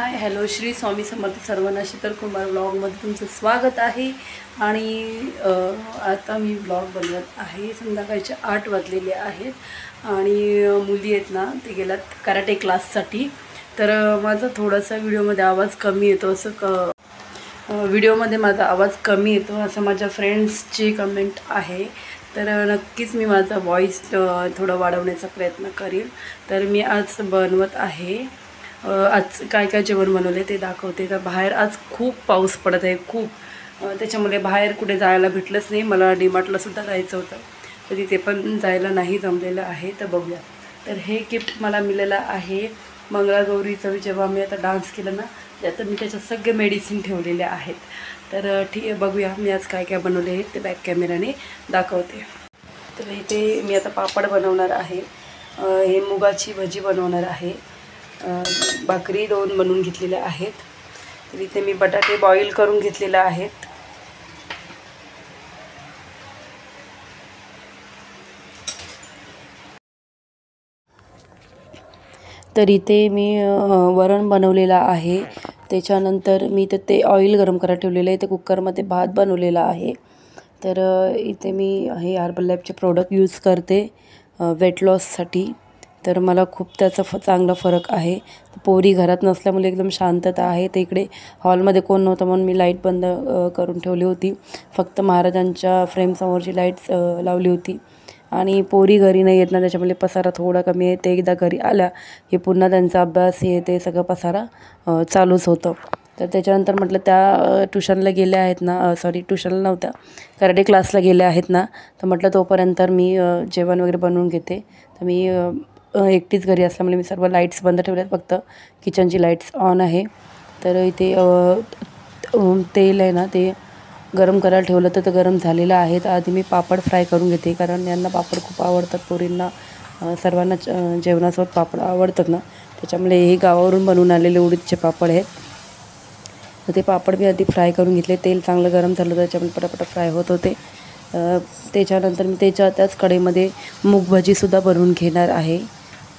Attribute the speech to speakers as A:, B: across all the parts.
A: Hi hello Shri Swami Samarth सर्वांना शीतल कुमार ब्लॉगमध्ये तुमचं स्वागत आहे। आणि आता मी ब्लॉग बनवत आहे। संध्याकाळचे 8 वाजलेले आहेत आणि मुली आहेत ना ते गेल्यात कराटे क्लाससाठी। तर माझा थोडासा व्हिडिओमध्ये आवाज कमी येतो व्हिडिओमध्ये माझा आवाज कमी येतो असं माझ्या फ्रेंड्सची कमेंट आहे। तर नक्कीच मी माझा वॉइस थोडा वाढवण्याचा प्रयत्न करेन। तर मी आज बनवत आहे आज काय काय जेवण बनवले ते दाखवते। तर बाहेर आज खूप पाऊस पडत आहे खूप, त्याच्यामुळे बाहेर कुठे जायला भेटलंच नाही। मला डीमार्टला सुद्धा जायचं होतं तर तिथे पण जायला नाही जमलेलं आहे। तर बघूया, तर हे गिफ्ट मला मिळालं आहे मंगळागौरीचं। जेव्हा मी आता डान्स केला ना त्यात मी त्याच्यात सगळे मेडिसिन ठेवलेले आहेत। तर ठीक आहे, बघूया मी आज काय काय बनवले आहे ते बॅक कॅमेराने दाखवते। तर इथे मी आता पापड बनवणार आहे, हे मुगाची भजी बनवणार आहे, भाकरी 2 बनवून घेतलेल्या आहेत। तर इथे मी बटाटे बॉईल करून घेतलेले आहेत। तर इथे मी वरण बनवलेला आहे। त्याच्यानंतर मी ते ऑइल गरम करायला ठेवलेलं आहे। ते कुकरमध्ये भात बनवलेला आहे। तर इथे मी हे हर्बल लाईफचे प्रोडक्ट यूज करते वेट लॉससाठी। तर मला खूप त्याचा चांगला फरक आहे। पोरी घरात नसल्यामुळे एकदम शांतता आहे। तर इकडे हॉलमध्ये कोण नव्हतं म्हणून मी लाईट बंद करून ठेवली होती, फक्त महाराजांच्या फ्रेमसमोरची लाईट लावली होती। आणि पोरी घरी नाही येत ना त्याच्यामुळे पसारा थोडा कमी आहे। ते एकदा घरी आल्या हे पुन्हा त्यांचा अभ्यास हे ते सगळं पसारा चालूच होतं। तर त्याच्यानंतर म्हटलं त्या ट्युशनला गेल्या आहेत ना, सॉरी ट्युशनला नव्हत्या, कराटे क्लासला गेल्या आहेत ना, तर म्हटलं तोपर्यंत मी जेवण वगैरे बनवून घेते। तर मी एकटीच घरी असल्यामुळे मी सर्व लाईट्स बंद ठेवल्यात, फक्त किचनची लाईट्स ऑन आहे। तर इथे तेल आहे ना ते गरम करायला ठेवलं तर ते गरम झालेलं आहे। तर आधी मी पापड फ्राय करून घेते, कारण यांना पापड खूप आवडतात, पोरींना सर्वांना जेवणासोबत पापड आवडतात ना, त्याच्यामुळे हे गावावरून बनवून आलेले उडीदचे पापड आहेत। तर ते पापड मी आधी फ्राय करून घेतले, तेल चांगलं गरम झालं तर त्याच्यामुळे पटापट फ्राय होत होते। त्याच्यानंतर मी त्याच कढईमध्ये मूग भाजीसुद्धा बनवून घेणार आहे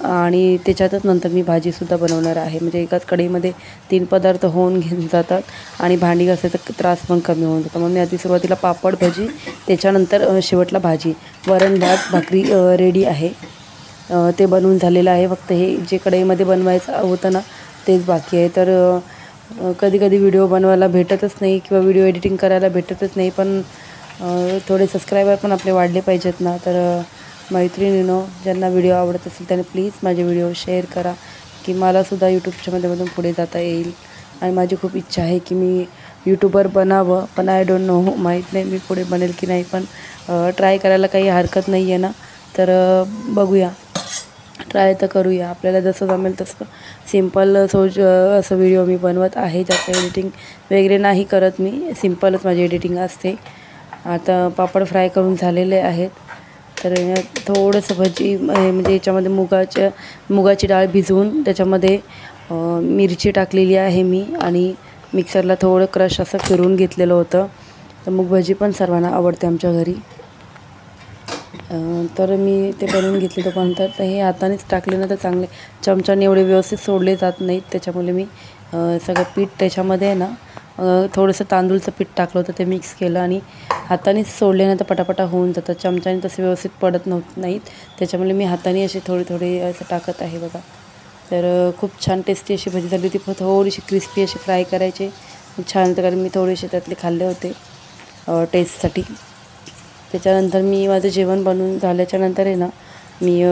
A: आणि त्याच्यातच नंतर मी भाजीसुद्धा बनवणार आहे। म्हणजे एकाच कढईमध्ये 3 पदार्थ होऊन घेऊन जातात आणि भांडी घासायचा त्रास पण कमी होऊन जातो। मग मी आधी सुरुवातीला पापड भजी, त्याच्यानंतर शेवटला भाजी, वरण भात भाकरी रेडी आहे, ते बनवून झालेलं आहे। फक्त हे जे कढईमध्ये बनवायचं होतं ना तेच बाकी आहे। तर कधी कधी व्हिडिओ बनवायला भेटतच नाही किंवा व्हिडिओ एडिटिंग करायला भेटतच नाही, पण थोडे सबस्क्रायबर पण आपले वाढले पाहिजेत ना। तर मैत्रिणींनो, ज्यांना व्हिडिओ आवडत असेल त्याने प्लीज माझे व्हिडिओ शेअर करा की मलासुद्धा यूट्यूबच्या माध्यमातून पुढे जाता येईल। आणि माझी खूप इच्छा आहे की मी यूट्यूबर बनावं, पण आय डोंट नो, माहीत नाही मी पुढे बनेल की नाही, पण ट्राय करायला काही हरकत नाही आहे ना। तर बघूया, ट्राय तर करूया, आपल्याला जसं जमेल तसं सिम्पल असं व्हिडिओ मी बनवत आहे। जास्त एडिटिंग वगैरे नाही करत मी, सिम्पलच माझी एडिटिंग असते। आता पापड फ्राय करून झालेले आहेत। तर थोडंसं भजी म्हणजे याच्यामध्ये मुगाची डाळ भिजवून त्याच्यामध्ये मिरची टाकलेली आहे मी, आणि मिक्सरला थोडं क्रश असं फिरवून घेतलेलं होतं। तर मूग भजी पण सर्वांना आवडते आमच्या घरी। तर मी ते बनवून घेतले तोपर्यंत, तर हे हातानेच टाकले ना तर चांगले चमच्याने एवढे व्यवस्थित सोडले जात नाहीत, त्याच्यामुळे मी सगळं पीठ त्याच्यामध्ये आहे ना थोडंसं तांदूळचं पीठ टाकलं होतं, ते मिक्स केलं आणि हातानेच सोडले ना तर पटापटा होऊन जातात, चमच्याने तसे व्यवस्थित पडत नाहीत, त्याच्यामुळे मी हाताने असे थोडे असं टाकत आहे बघा। तर खूप छान टेस्टी अशी भजी झाली होती, थोडीशी क्रिस्पी अशी फ्राय करायचे, छान होतं, कारण मी थोडेसे त्यातले खाल्ले होते टेस्टसाठी। त्याच्यानंतर मी माझं जेवण बनवून झाल्याच्यानंतर आहे ना मी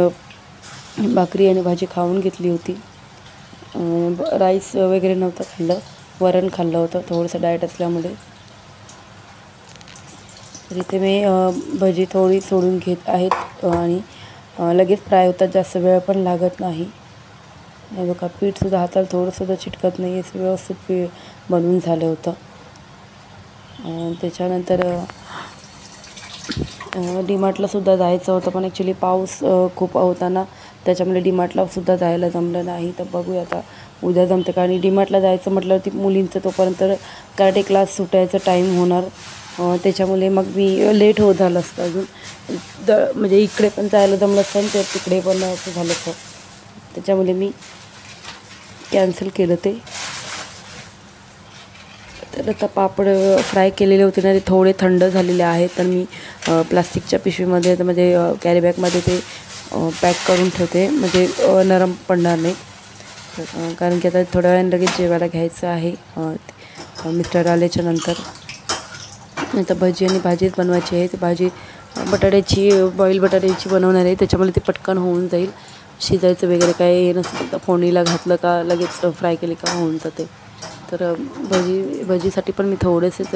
A: भाकरी आणि भाजी खाऊन घेतली होती, राईस वगैरे नव्हतं खाल्लं, वरण खाल्लं होतं थोडंसं डाएट असल्यामुळे। तर इथे मी भजी थोडी सोडून घेत आहेत आणि लगेच फ्राय होतात, जास्त वेळ पण लागत नाही। हे बघा, पीठसुद्धा हाताला थोडंसुद्धा चिटकत नाही, असं व्यवस्थित पीठ बनवून झालं होतं। त्याच्यानंतर डीमार्टलासुद्धा जायचं होतं, पण ॲक्च्युली पाऊस खूप होता ना, त्याच्यामुळे डीमार्टलासुद्धा जायला जमलं नाही। तर बघूया आता उद्या जमतं का, आणि डीमार्टला जायचं म्हटल्यावरती मुलींचं तोपर्यंत कराटे क्लास सुटायचं टाईम होणार, त्याच्यामुळे मग मी लेट होत झालं असतं अजून, म्हणजे इकडे पण जायला जमलं असतं आणि ते तिकडे पण असं झालं असतं, त्याच्यामुळे मी कॅन्सल केलं ते। तर आता पापड फ्राय केलेले होते ना, ते थोडे थंड झालेले आहेत. तर मी प्लास्टिकच्या पिशवीमध्ये म्हणजे कॅरी बॅगमध्ये ते पॅक करून ठेवते, म्हणजे नरम पडणार नाही. कारण की आता थोड्या वेळाने लगेच जेवायला घ्यायचं आहे मिस्टर आल्याच्या नंतर. आता भजी आणि भाजीच बनवायची आहे. ती भाजी बटाट्याची बॉईल बटाट्याची बनवणार आहे, त्याच्यामुळे ते पटकन होऊन जाईल. शिजायचं वगैरे काय हे नसतं, फोडणीला घातलं का लगेच फ्राय केले का होऊन जाते. तर भजीसाठी पण मी थोडेसेच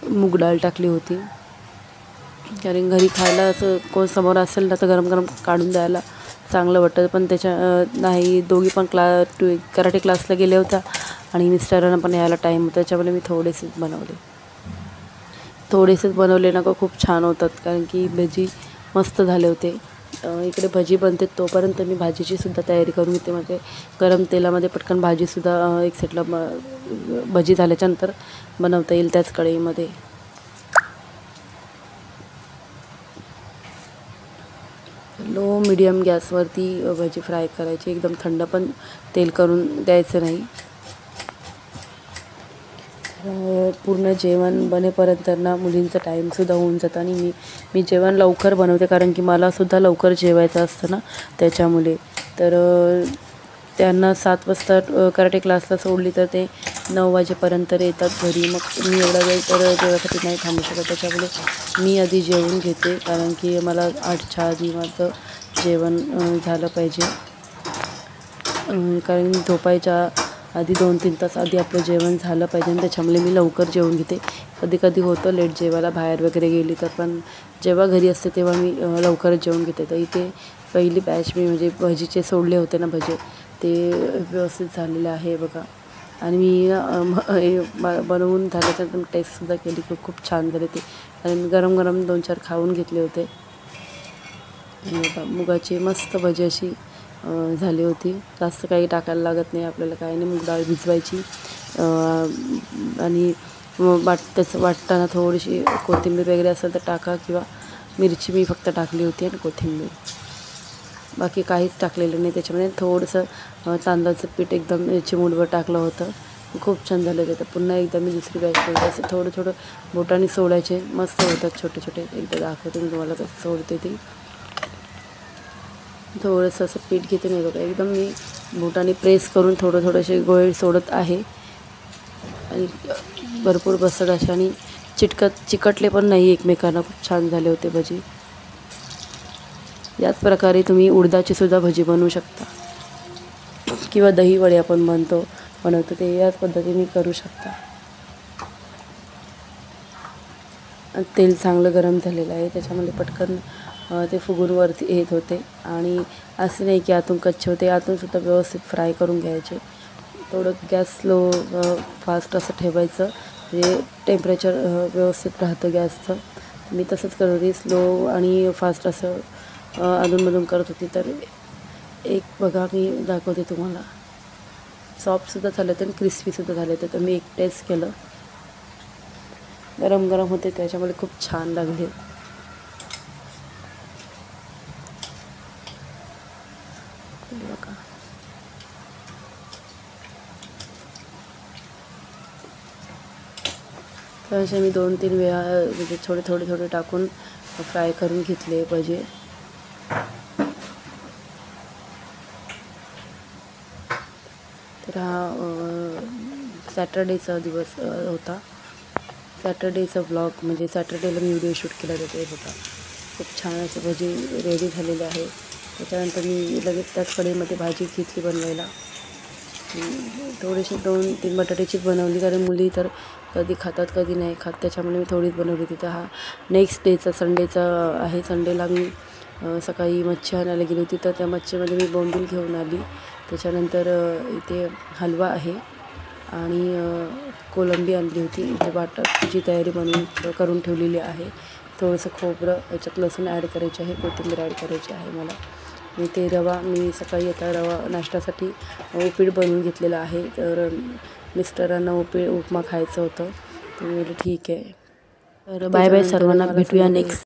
A: मूग डाळ टाकली होती, कारण घरी खायला असं कोण समोर असेल ना तर गरम गरम काढून द्यायला चांगलं वाटतं. पण नाही, दोघी पण कराटे क्लासला गेल्या होत्या आणि मिस्टरांना पण यायला टाईम होता, त्याच्यामुळे मी थोडेसेच बनवले ना खूप छान होतात, कारण की भजी मस्त झाले होते. इकडे भजी बनते तोपर्यंत मी भाजीची सुद्धा तयारी करून घेते. म्हणजे गरम तेलामध्ये पटकन भाजीसुद्धा एक साईडला भजी झाल्याच्यानंतर बनवता येईल त्याच कढईमध्ये. लो मीडियम गॅसवरती भजी फ्राय करायची, एकदम थंड पण तेल करून द्यायचं नाही. पूर्ण जेवण बनेपर्यंत ना मुलींचा टाईमसुद्धा होऊन जातं, आणि मी जेवण लवकर बनवते, कारण की मलासुद्धा लवकर जेवायचं असतं ना त्याच्यामुळे. तर त्यांना 7 वाजता कराटे क्लासला सोडली तर ते 9 वाजेपर्यंत येतात घरी. मग मी एवढा वेळ तर जेवायसाठी नाही थांबू शकत, त्याच्यामुळे मी आधी जेवून घेते, कारण की मला 8च्या आधी माझं जेवण झालं पाहिजे. कारण झोपायच्या आधी 2-3 तास आधी आपलं जेवण झालं पाहिजे, आणि त्याच्यामुळे मी लवकर जेवून घेते. कधी होतं लेट जेवायला बाहेर वगैरे गेली तर, पण जेव्हा घरी असते तेव्हा मी लवकरच जेवून घेते. तर इथे पहिली बॅच मी म्हणजे भजीचे सोडले होते ना भजे, ते व्यवस्थित झालेले आहे बघा. आणि मी बनवून झाल्याच्यानंतर टेस्टसुद्धा केली, खूप छान झाले ते, आणि मी गरम 2-4 खाऊन घेतले होते. मुगाची मस्त भजी अशी झाली होती. जास्त काही टाकायला लागत नाही आपल्याला, काही नाही. मूग डाळ भिजवायची आणि त्याचं वाटताना थोडीशी कोथिंबीर वगैरे असेल तर टाका, किंवा मिरची मी फक्त टाकली होती आणि कोथिंबीर, बाकी काहीच टाकलेलं नाही. त्याच्यामध्ये थोडंसं तांदळाचं पीठ एकदम चिमूटभर टाकलं होतं, खूप छान झालं ते. तर पुन्हा एकदा मी दुसरी बॅच सोडते. असं थोडं बोटाने सोडायचे, मस्त होतात छोटे. एकदा दाखवते मी तुम्हाला कसं सोडते ते. थोडंसं असं पीठ घेते नाही बघा, एकदम मी बोटाने प्रेस करून थोडेसे गोळे सोडत आहे, आणि भरपूर बसत असे, आणि चिकटले पण नाही एकमेकांना. खूप छान झाले होते भजी. याच प्रकारे तुम्ही उडदाची सुद्धा भजी बनवू शकता, किंवा दही वडे आपण बनवतो ते याच पद्धतीने करू शकता. तेल चांगलं गरम झालेलं आहे, त्याच्यामध्ये पटकन ते फुगून वरती येत होते, आणि असं नाही की आतून कच्चे होते, आतूनसुद्धा व्यवस्थित फ्राय करून घ्यायचे. थोडं गॅस स्लो फास्ट असं ठेवायचं, म्हणजे टेम्परेचर व्यवस्थित राहतं गॅसचं. मी तसंच करत होती, स्लो आणि फास्ट असं अधूनमधून करत होती. तर एक बघा मी दाखवते तुम्हाला, सॉफ्टसुद्धा झाले होते आणि क्रिस्पीसुद्धा झाले होते. तर मी एक टेस्ट केलं, गरम होते, त्याच्यामुळे खूप छान लागले. बघा, तर असे मी 2-3 वेळा म्हणजे थोडे टाकून फ्राय करून घेतले भजे. तर हा सॅटर्डेचा दिवस होता, सॅटर्डेचा व्लॉग, म्हणजे सॅटर्डेला मी व्हिडिओ शूट केला होता. ते बघा, खूप छान असे भजी रेडी झालेले आहे. त्याच्यानंतर मी लगेच त्याच कढईमध्ये भाजी घेतली बनवायला. थोडीशी 2-3 बटाट्याची बनवली, कारण मुली तर कधी खातात कधी नाही खात, त्याच्यामुळे मी थोडीच बनवली होती. तर हा नेक्स्ट डेचा संडेचा आहे. संडेला मी सकाळी मच्छी आणायला गेली होती, तर त्या मच्छीमध्ये मी बोंबील घेऊन आली. त्याच्यानंतर इथे हलवा आहे, आणि कोलंबी आणली होती. इथे बटाट्याची तयारी करून ठेवलेली आहे. थोडंसं खोबरं, याच्यात लसूण ॲड करायचे आहे, कोथिंबीर ॲड करायची आहे मला. आणि ते रवा, मी सकाळी आता रवा नाश्त्यासाठी उपीट बनवून घेतलेलं आहे. तर मिस्टरांना उपमा खायचं होतं, तर मी बोलले ठीक आहे. तर बाय सर्वांना, भेटूया नेक्स्ट